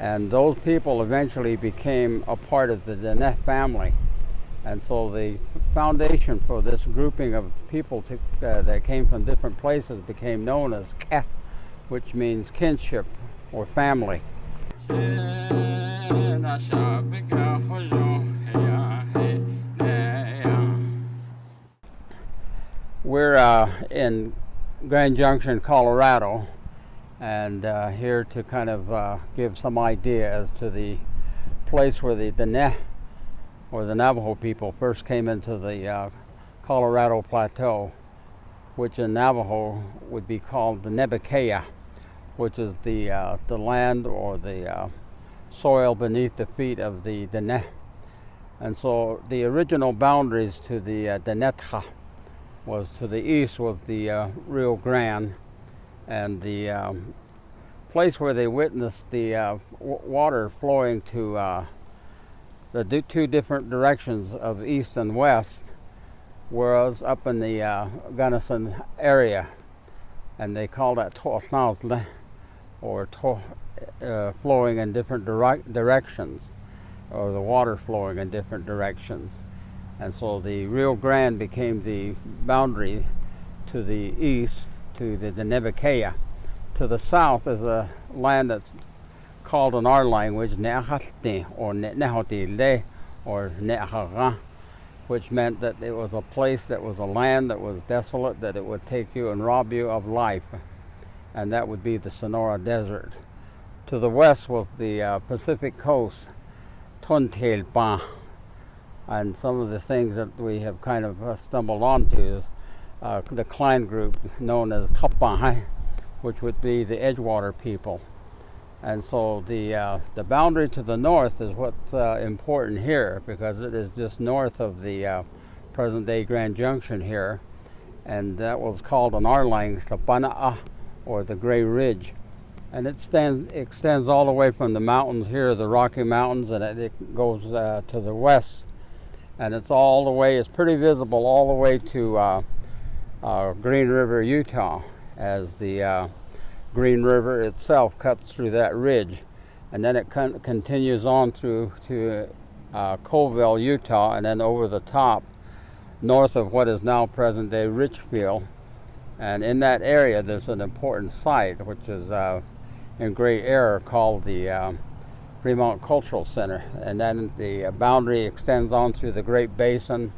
And those people eventually became a part of the Diné family. And so the foundation for this grouping of people that came from different places became known as Keh, which means kinship or family. We're in Grand Junction, Colorado, and here to kind of give some idea as to the place where the Diné or the Navajo people first came into the Colorado Plateau, which in Navajo would be called Diné Bikéyah, which is the land or the soil beneath the feet of the Diné. And so the original boundaries to the Dinétah was to the east was the Rio Grande, and the place where they witnessed the water flowing to the two different directions of east and west was up in the Gunnison area, and they call that To'asnazle, or flowing in different directions, or the water flowing in different directions. And so the Rio Grande became the boundary to the east, to the Diné Bikéyah. To the south is a land that's called in our language Ne'ahati, or Ne'nehotile, or Ne'ahaga, which meant that it was a place that was a land that was desolate, that it would take you and rob you of life. And that would be the Sonora Desert. To the west was the Pacific coast, Tontelpa. And some of the things that we have kind of stumbled onto is the clan group known as Tapahai, which would be the Edgewater people. And so the boundary to the north is what's important here, because it is just north of the present-day Grand Junction here, and that was called in our language the Pana'a, or the Gray Ridge. And it extends all the way from the mountains here, the Rocky Mountains, and it goes to the west. And it's all the way, it's pretty visible all the way to Green River, Utah, as the Green River itself cuts through that ridge. And then it continues on through to Colville, Utah, and then over the top, north of what is now present-day Richfield. And in that area, there's an important site, which is in gray area, called the Fremont Cultural Center. And then the boundary extends on through the Great Basin,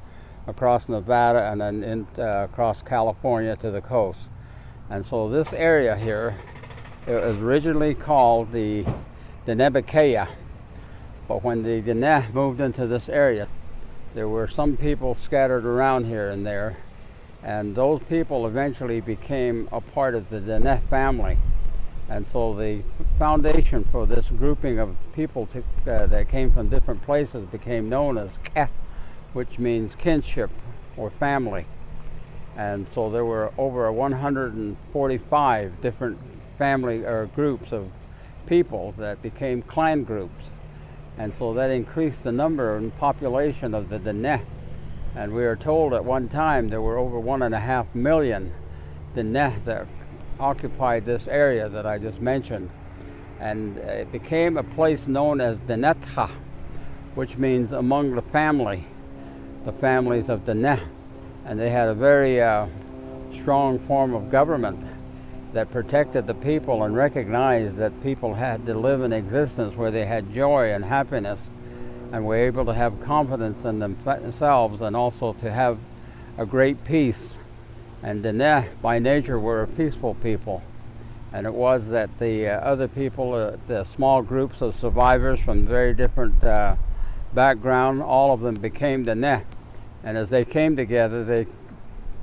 across Nevada, and then across California to the coast. And so this area here, it was originally called the Diné Bikéyah. But when the Diné moved into this area, there were some people scattered around here and there, and those people eventually became a part of the Diné family. And so the foundation for this grouping of people that came from different places became known as Keh, which means kinship or family. And so there were over 145 different family or groups of people that became clan groups. And so that increased the number and population of the Diné. And we are told at one time there were over 1.5 million Diné that occupied this area that I just mentioned. And it became a place known as Dinétah, which means among the families of Diné. And they had a very strong form of government that protected the people and recognized that people had to live an existence where they had joy and happiness and were able to have confidence in themselves, and also to have a great peace. And Diné, by nature, were a peaceful people. And it was that the other people, the small groups of survivors from very different background, all of them became Diné. And as they came together, they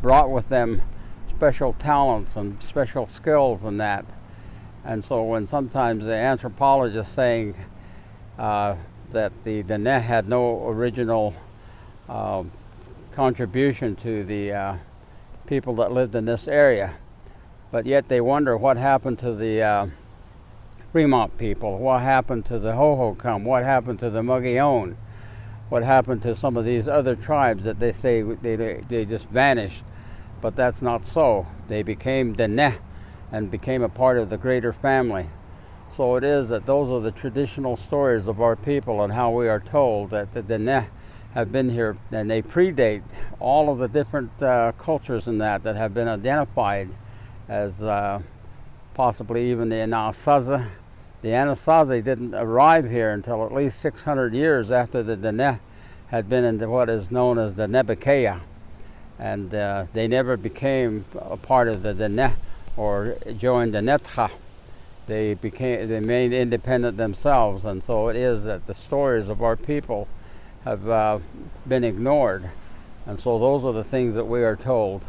brought with them special talents and special skills in that. And so when sometimes the anthropologists saying that the Diné had no original contribution to the people that lived in this area, but yet they wonder what happened to the Fremont people, what happened to the Hohokam, what happened to the Mogollon, what happened to some of these other tribes that they say they just vanished. But that's not so. They became Diné and became a part of the greater family. so it is that those are the traditional stories of our people and how we are told that the Diné have been here, and they predate all of the different cultures in that have been identified as possibly even the Anasazi. The Anasazi didn't arrive here until at least 600 years after the Diné had been in what is known as the Diné Bikéyah, and they never became a part of the Diné or joined the Dinétah. They made independent themselves, and so it is that the stories of our people have been ignored, and so those are the things that we are told.